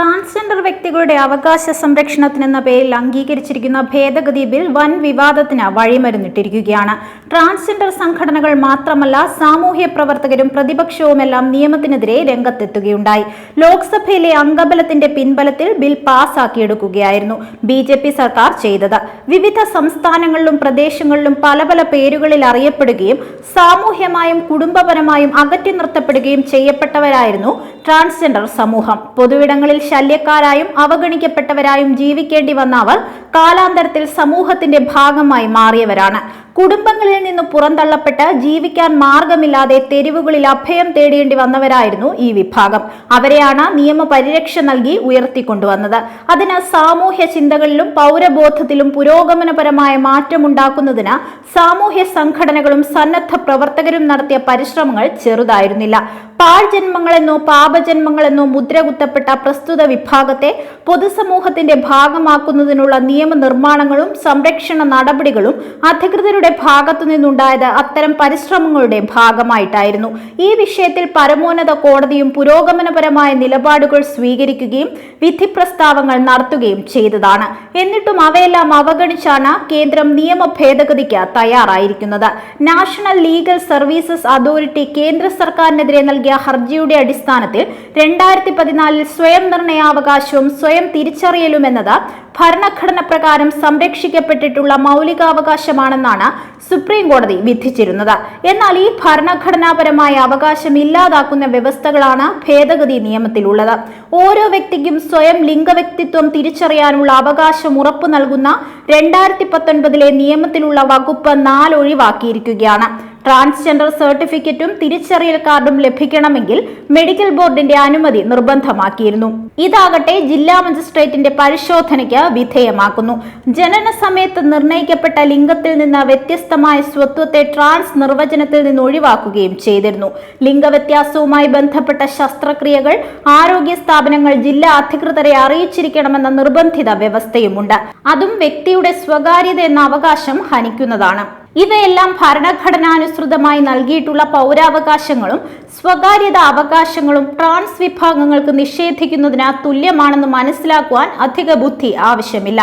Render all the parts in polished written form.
Transgender വ്യക്തികളുടെ അവകാശ സംരക്ഷണത്തിനെന്ന പേരിൽ അംഗീകരിച്ചിരിക്കുന്ന ഭേദഗതി ബിൽ വൻ വിവാദത്തിന് വഴിമരുന്നിട്ടിരിക്കുകയാണ്. ട്രാൻസ്ജെൻഡർ സംഘടനകൾ മാത്രമല്ല, സാമൂഹ്യ പ്രവർത്തകരും പ്രതിപക്ഷവുമെല്ലാം നിയമത്തിനെതിരെ രംഗത്തെത്തുകയുണ്ടായി. ലോക്സഭയിലെ അംഗബലത്തിന്റെ പിൻബലത്തിൽ ബിൽ പാസാക്കിയെടുക്കുകയായിരുന്നു BJP സർക്കാർ ചെയ്തത്. വിവിധ സംസ്ഥാനങ്ങളിലും പ്രദേശങ്ങളിലും പല പല പേരുകളിൽ അറിയപ്പെടുകയും സാമൂഹ്യമായും കുടുംബപരമായും അകറ്റി നിർത്തപ്പെടുകയും ചെയ്യപ്പെട്ടവരായിരുന്നു ട്രാൻസ്ജെൻഡർ സമൂഹം. പൊതുവിടങ്ങളിൽ ശല്യക്കാരായും അവഗണിക്കപ്പെട്ടവരായും ജീവിക്കേണ്ടി വന്ന അവർ കാലാന്തരത്തിൽ സമൂഹത്തിന്റെ ഭാഗമായി മാറിയവരാണ്. കുടുംബങ്ങളിൽ നിന്ന് പുറന്തള്ളപ്പെട്ട് ജീവിക്കാൻ മാർഗമില്ലാതെ തെരുവുകളിൽ അഭയം തേടേണ്ടി വന്നവരായിരുന്നു ഈ വിഭാഗം. അവരെയാണ് നിയമപരിരക്ഷ നൽകി ഉയർത്തിക്കൊണ്ടുവന്നത്. അതിന് സാമൂഹ്യ ചിന്തകളിലും പൗരബോധത്തിലും പുരോഗമനപരമായ മാറ്റമുണ്ടാക്കുന്നതിന് സാമൂഹ്യ സംഘടനകളും സന്നദ്ധ പ്രവർത്തകരും നടത്തിയ പരിശ്രമങ്ങൾ ചെറുതായിരുന്നില്ല. പാഴ്ജന്മങ്ങളെന്നോ പാപജന്മങ്ങളെന്നോ മുദ്രകുത്തപ്പെട്ട പ്രസ്തുത വിഭാഗത്തെ പൊതുസമൂഹത്തിന്റെ ഭാഗമാക്കുന്നതിനുള്ള നിയമനിർമ്മാണങ്ങളും സംരക്ഷണ നടപടികളും അധികൃതരുടെ ഭാഗത്തു നിന്നുണ്ടായത് അത്തരം പരിശ്രമങ്ങളുടെ ഭാഗമായിട്ടായിരുന്നു. ഈ വിഷയത്തിൽ പരമോന്നത കോടതിയും പുരോഗമനപരമായ നിലപാടുകൾ സ്വീകരിക്കുകയും വിധി പ്രസ്താവങ്ങൾ നടത്തുകയും ചെയ്തതാണ്. എന്നിട്ടും അവയെല്ലാം അവഗണിച്ചാണ് കേന്ദ്രം നിയമ ഭേദഗതിക്ക് തയ്യാറായിരിക്കുന്നത്. നാഷണൽ ലീഗൽ സർവീസസ് അതോറിറ്റി കേന്ദ്ര സർക്കാരിനെതിരെ നൽകിയ ഹർജിയുടെ അടിസ്ഥാനത്തിൽ 2014 സ്വയം നിർണയാവകാശവും സ്വയം തിരിച്ചറിയലും എന്നത് ഭരണഘടന പ്രകാരം സംരക്ഷിക്കപ്പെട്ടിട്ടുള്ള മൗലികാവകാശമാണെന്നാണ് സുപ്രീം കോടതി വിധിച്ചിരുന്നത്. എന്നാൽ ഈ ഭരണഘടനാപരമായ അവകാശം ഇല്ലാതാക്കുന്ന വ്യവസ്ഥകളാണ് ഭേദഗതി നിയമത്തിലുള്ളത്. ഓരോ വ്യക്തിക്കും സ്വയം ലിംഗവ്യക്തിത്വം തിരിച്ചറിയാനുള്ള അവകാശം ഉറപ്പു നൽകുന്ന 2019 നിയമത്തിലുള്ള വകുപ്പ് 4 ഒഴിവാക്കിയിരിക്കുകയാണ്. ട്രാൻസ്ജെൻഡർ സർട്ടിഫിക്കറ്റും തിരിച്ചറിയൽ കാർഡും ലഭിക്കണമെങ്കിൽ മെഡിക്കൽ ബോർഡിന്റെ അനുമതി നിർബന്ധമാക്കിയിരുന്നു. ഇതാകട്ടെ ജില്ലാ മജിസ്ട്രേറ്റിന്റെ പരിശോധനയ്ക്ക് വിധേയമാക്കുന്നു. ജനന സമയത്ത് നിർണയിക്കപ്പെട്ട ലിംഗത്തിൽ നിന്ന് വ്യത്യസ്തമായ സ്വത്വത്തെ ട്രാൻസ് നിർവചനത്തിൽ നിന്ന് ഒഴിവാക്കുകയും ചെയ്തിരുന്നു. ലിംഗവ്യത്യാസവുമായി ബന്ധപ്പെട്ട ശസ്ത്രക്രിയകൾ ആരോഗ്യ സ്ഥാപനങ്ങൾ ജില്ലാ അധികൃതരെ അറിയിച്ചിരിക്കണമെന്ന നിർബന്ധിത വ്യവസ്ഥയുമുണ്ട്. അതും വ്യക്തിയുടെ സ്വകാര്യത എന്ന അവകാശം ഹനിക്കുന്നതാണ്. ഇവയെല്ലാം ഭരണഘടനാനുസൃതമായി നൽകിയിട്ടുള്ള പൗരാവകാശങ്ങളും സ്വകാര്യത അവകാശങ്ങളും ട്രാൻസ് വിഭാഗങ്ങൾക്ക് നിഷേധിക്കുന്നതിന് തുല്യമാണെന്ന് മനസ്സിലാക്കുവാൻ അധിക ബുദ്ധി ആവശ്യമില്ല.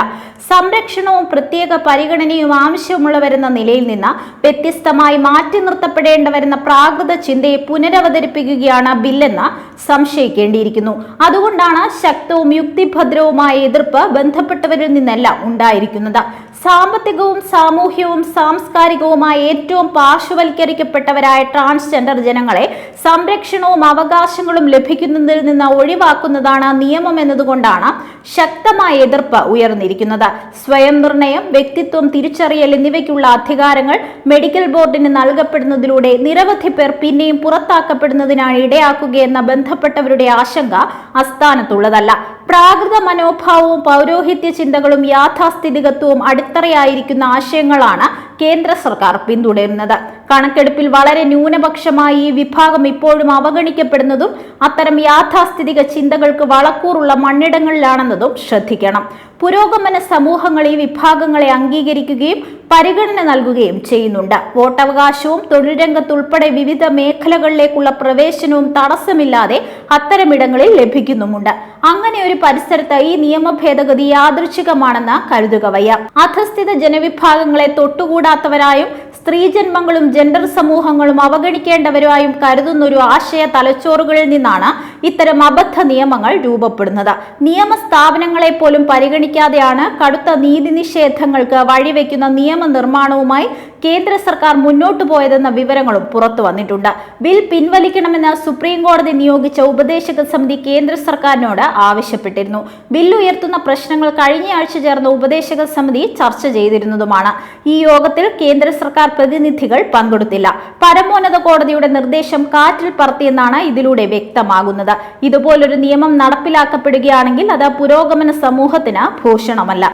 സംരക്ഷണവും പ്രത്യേക പരിഗണനയും ആവശ്യമുള്ളവരെന്ന നിലയിൽ നിന്ന് വ്യത്യസ്തമായി മാറ്റി നിർത്തപ്പെടേണ്ടവരെന്ന പ്രാകൃത ചിന്തയെ പുനരവതരിപ്പിക്കുകയാണ് ബില്ലെന്ന് സംശയിക്കേണ്ടിയിരിക്കുന്നു. അതുകൊണ്ടാണ് ശക്തവും യുക്തിഭദ്രവുമായ എതിർപ്പ് ബന്ധപ്പെട്ടവരിൽ നിന്നെല്ലാം ഉണ്ടായിരിക്കുന്നത്. സാമ്പത്തികവും സാമൂഹ്യവും സാംസ്കാരികവുമായ ഏറ്റവും പാർശ്വവൽക്കരിക്കപ്പെട്ടവരായ ട്രാൻസ്ജെൻഡർ ജനങ്ങളെ സംരക്ഷണവും അവകാശങ്ങളും ലഭിക്കുന്നതിൽ നിന്ന് ഒഴിവാക്കുന്നതാണ് നിയമം എന്നതുകൊണ്ടാണ് ശക്തമായ എതിർപ്പ് ഉയർന്നിരിക്കുന്നത്. സ്വയം നിർണയം, വ്യക്തിത്വം തിരിച്ചറിയൽ എന്നിവയ്ക്കുള്ള അധികാരങ്ങൾ മെഡിക്കൽ ബോർഡിന് നൽകപ്പെടുന്നതിലൂടെ നിരവധി പേർ പിന്നെയും പുറത്താക്കപ്പെടുന്നതിനാണ് ഇടയാക്കുകയെന്ന ബന്ധപ്പെട്ടവരുടെ ആശങ്ക അസ്ഥാനത്തുള്ളതല്ല. പ്രാകൃത മനോഭാവവും പൗരോഹിത്യ ചിന്തകളും യാഥാസ്ഥിതികത്വവും അടിത്തറയായിരിക്കുന്ന ആശയങ്ങളാണ് കേന്ദ്ര സർക്കാർ പിന്തുടരുന്നത്. കണക്കെടുപ്പിൽ വളരെ ന്യൂനപക്ഷമായി ഈ വിഭാഗം ഇപ്പോഴും അവഗണിക്കപ്പെടുന്നതും അത്തരം യാഥാസ്ഥിതിക ചിന്തകൾക്ക് വളക്കൂറുള്ള മണ്ണിടങ്ങളിലാണെന്നതും ശ്രദ്ധിക്കണം. പുരോഗമന സമൂഹങ്ങൾ ഈ വിഭാഗങ്ങളെ അംഗീകരിക്കുകയും പരിഗണന നൽകുകയും ചെയ്യുന്നുണ്ട്. വോട്ടവകാശവും തൊഴിൽ രംഗത്തുൾപ്പെടെ വിവിധ മേഖലകളിലേക്കുള്ള പ്രവേശനവും തടസ്സമില്ലാതെ അത്തരമിടങ്ങളിൽ ലഭിക്കുന്നുമുണ്ട്. അങ്ങനെ ഒരു പരിസരത്ത് ഈ നിയമ ഭേദഗതി യാദൃച്ഛികമാണെന്ന് കരുതുക വയ്യ. അധസ്ഥിത ജനവിഭാഗങ്ങളെ തൊട്ടുകൂടാത്തവരായും സ്ത്രീജന്മങ്ങളും ജെൻഡർ സമൂഹങ്ങളും അവഗണിക്കേണ്ടവരായും കരുതുന്ന ഒരു ആശയ തലച്ചോറുകളിൽ നിന്നാണ് ഇത്തരം അബദ്ധ നിയമങ്ങൾ രൂപപ്പെടുന്നത്. നിയമസ്ഥാപനങ്ങളെ പോലും പരിഗണിക്കാതെയാണ് കടുത്ത നീതി നിഷേധങ്ങൾക്ക് വഴിവെക്കുന്ന നിയമനിർമ്മാണവുമായി കേന്ദ്ര സർക്കാർ മുന്നോട്ടു പോയതെന്ന വിവരങ്ങളും പുറത്തു വന്നിട്ടുണ്ട്. ബിൽ പിൻവലിക്കണമെന്ന് സുപ്രീം കോടതി നിയോഗിച്ച ഉപദേശക സമിതി കേന്ദ്ര സർക്കാരിനോട് ആവശ്യപ്പെട്ടിരുന്നു. ബിൽ ഉയർത്തുന്ന പ്രശ്നങ്ങൾ കഴിഞ്ഞയാഴ്ച ചേർന്ന ഉപദേശക സമിതി ചർച്ച ചെയ്തിരുന്നതുമാണ്. ഈ യോഗത്തിൽ കേന്ദ്ര സർക്കാർ പ്രതിനിധികൾ പങ്കെടുത്തില്ല. പരമോന്നത കോടതിയുടെ നിർദ്ദേശം കാറ്റിൽ പറത്തിയെന്നാണ് ഇതിലൂടെ വ്യക്തമാകുന്നത്. ഇതുപോലൊരു നിയമം നടപ്പിലാക്കപ്പെടുകയാണെങ്കിൽ അത് പുരോഗമന സമൂഹത്തിന് ഭൂഷണമല്ല.